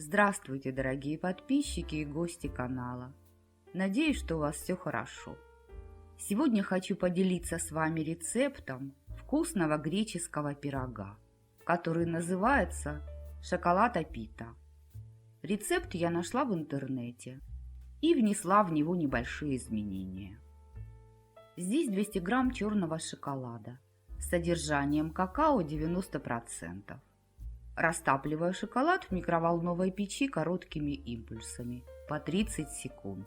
Здравствуйте, дорогие подписчики и гости канала. Надеюсь, что у вас все хорошо. Сегодня хочу поделиться с вами рецептом вкусного греческого пирога, который называется шоколата пита. Рецепт я нашла в интернете и внесла в него небольшие изменения. Здесь 200 грамм черного шоколада с содержанием какао 90%. Растапливаю шоколад в микроволновой печи короткими импульсами по 30 секунд.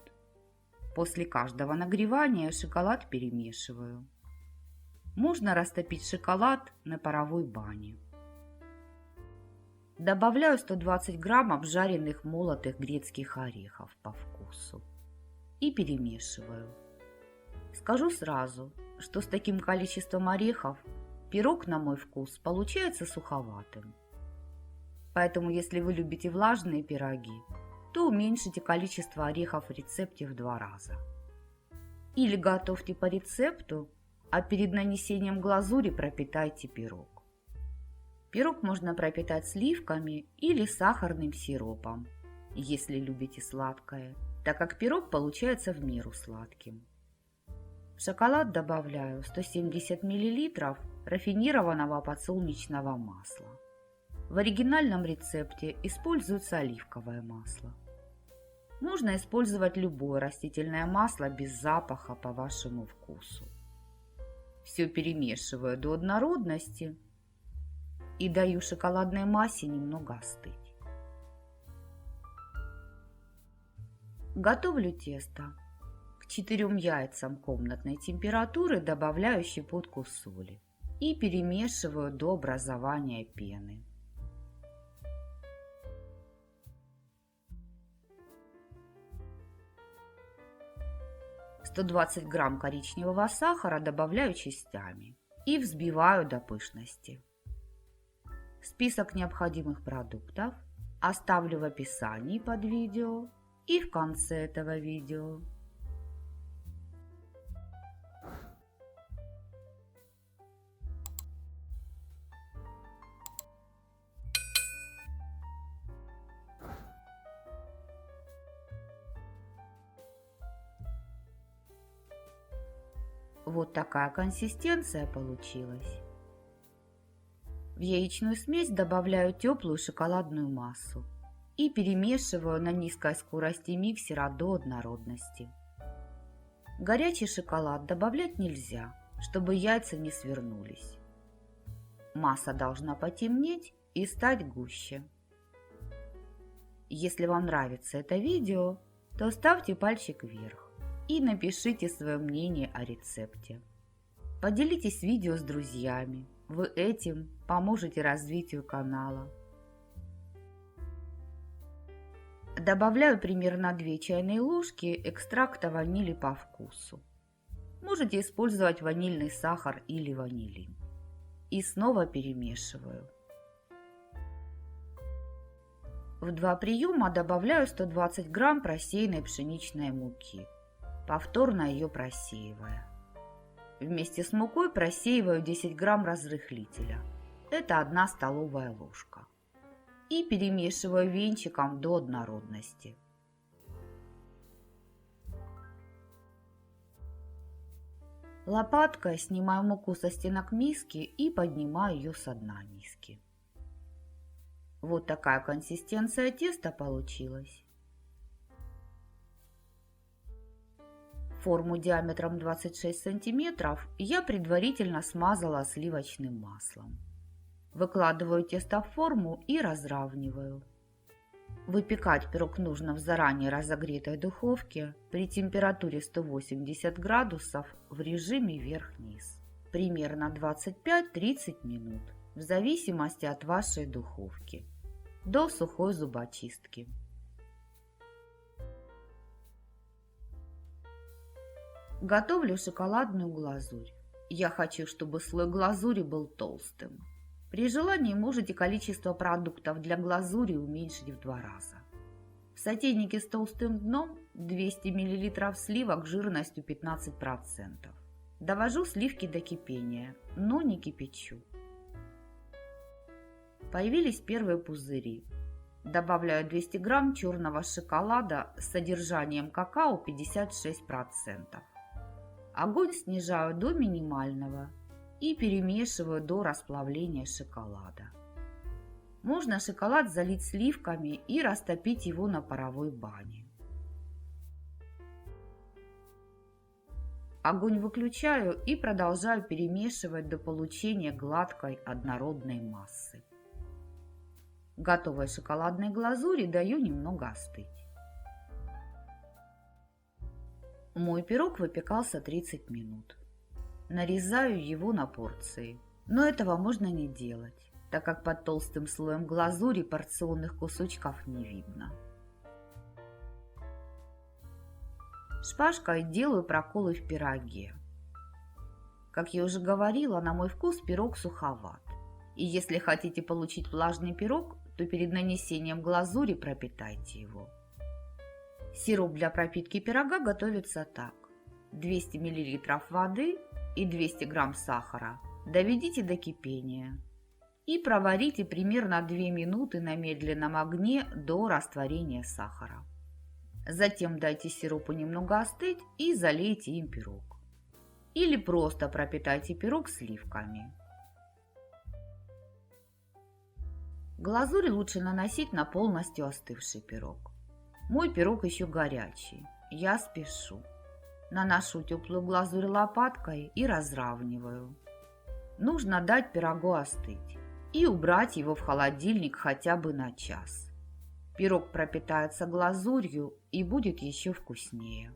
После каждого нагревания шоколад перемешиваю. Можно растопить шоколад на паровой бане. Добавляю 120 грамм обжаренных молотых грецких орехов по вкусу и перемешиваю. Скажу сразу, что с таким количеством орехов пирог, на мой вкус, получается суховатым. Поэтому, если вы любите влажные пироги, то уменьшите количество орехов в рецепте в 2 раза. Или готовьте по рецепту, а перед нанесением глазури пропитайте пирог. Пирог можно пропитать сливками или сахарным сиропом, если любите сладкое, так как пирог получается в меру сладким. В шоколад добавляю 170 мл рафинированного подсолнечного масла. В оригинальном рецепте используется оливковое масло. Можно использовать любое растительное масло без запаха по вашему вкусу. Все перемешиваю до однородности и даю шоколадной массе немного остыть. Готовлю тесто. К 4 яйцам комнатной температуры добавляю щепотку соли и перемешиваю до образования пены. – 120 грамм коричневого сахара добавляю частями и взбиваю до пышности. Список необходимых продуктов оставлю в описании под видео и в конце этого видео. Вот такая консистенция получилась. В яичную смесь добавляю теплую шоколадную массу и перемешиваю на низкой скорости миксера до однородности. Горячий шоколад добавлять нельзя, чтобы яйца не свернулись. Масса должна потемнеть и стать гуще. Если вам нравится это видео, то ставьте пальчик вверх и напишите свое мнение о рецепте. Поделитесь видео с друзьями, вы этим поможете развитию канала. Добавляю примерно 2 чайные ложки экстракта ванили по вкусу. Можете использовать ванильный сахар или ванилин. И снова перемешиваю. В 2 приема добавляю 120 грамм просеянной пшеничной муки, повторно ее просеивая. Вместе с мукой просеиваю 10 грамм разрыхлителя. Это 1 столовая ложка. И перемешиваю венчиком до однородности. Лопаткой снимаю муку со стенок миски и поднимаю ее со дна миски. Вот такая консистенция теста получилась. Форму диаметром 26 сантиметров я предварительно смазала сливочным маслом. Выкладываю тесто в форму и разравниваю. Выпекать пирог нужно в заранее разогретой духовке при температуре 180 градусов в режиме вверх-вниз. Примерно 25-30 минут, в зависимости от вашей духовки, до сухой зубочистки. Готовлю шоколадную глазурь. Я хочу, чтобы слой глазури был толстым. При желании можете количество продуктов для глазури уменьшить в 2 раза. В сотейнике с толстым дном 200 мл сливок жирностью 15%. Довожу сливки до кипения, но не кипячу. Появились первые пузыри. Добавляю 200 грамм черного шоколада с содержанием какао 56%. Огонь снижаю до минимального и перемешиваю до расплавления шоколада. Можно шоколад залить сливками и растопить его на паровой бане. Огонь выключаю и продолжаю перемешивать до получения гладкой однородной массы. Готовой шоколадной глазури даю немного остыть. Мой пирог выпекался 30 минут. Нарезаю его на порции, но этого можно не делать, так как под толстым слоем глазури порционных кусочков не видно. Шпажкой делаю проколы в пироге. Как я уже говорила, на мой вкус пирог суховат. И если хотите получить влажный пирог, то перед нанесением глазури пропитайте его. Сироп для пропитки пирога готовится так. 200 мл воды и 200 грамм сахара доведите до кипения и проварите примерно 2 минуты на медленном огне до растворения сахара. Затем дайте сиропу немного остыть и залейте им пирог. Или просто пропитайте пирог сливками. Глазурь лучше наносить на полностью остывший пирог. Мой пирог еще горячий, я спешу. Наношу теплую глазурь лопаткой и разравниваю. Нужно дать пирогу остыть и убрать его в холодильник хотя бы на час. Пирог пропитается глазурью и будет еще вкуснее.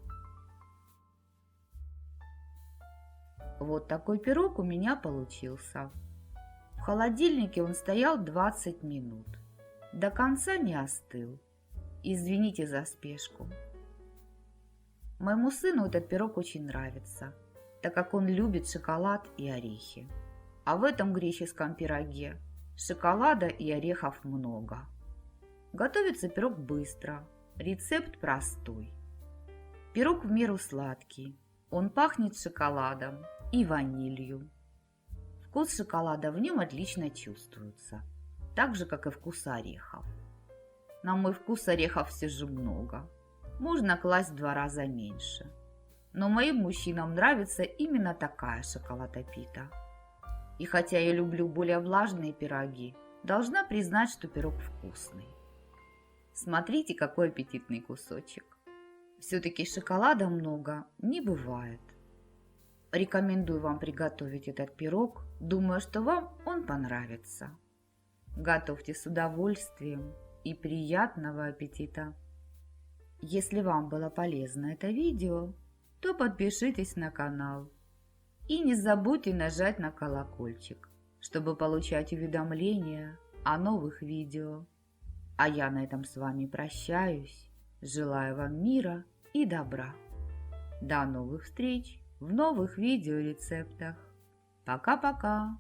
Вот такой пирог у меня получился. В холодильнике он стоял 20 минут. До конца не остыл. Извините за спешку. Моему сыну этот пирог очень нравится, так как он любит шоколад и орехи. А в этом греческом пироге шоколада и орехов много. Готовится пирог быстро, рецепт простой. Пирог в меру сладкий, он пахнет шоколадом и ванилью. Вкус шоколада в нем отлично чувствуется, так же, как и вкус орехов. На мой вкус орехов все же много, можно класть в 2 раза меньше. Но моим мужчинам нравится именно такая шоколатопита. И хотя я люблю более влажные пироги, должна признать, что пирог вкусный. Смотрите, какой аппетитный кусочек. Все-таки шоколада много не бывает. Рекомендую вам приготовить этот пирог. Думаю, что вам он понравится. Готовьте с удовольствием и приятного аппетита! Если вам было полезно это видео, то подпишитесь на канал. И не забудьте нажать на колокольчик, чтобы получать уведомления о новых видео. А я на этом с вами прощаюсь. Желаю вам мира и добра. До новых встреч в новых видеорецептах. Пока-пока!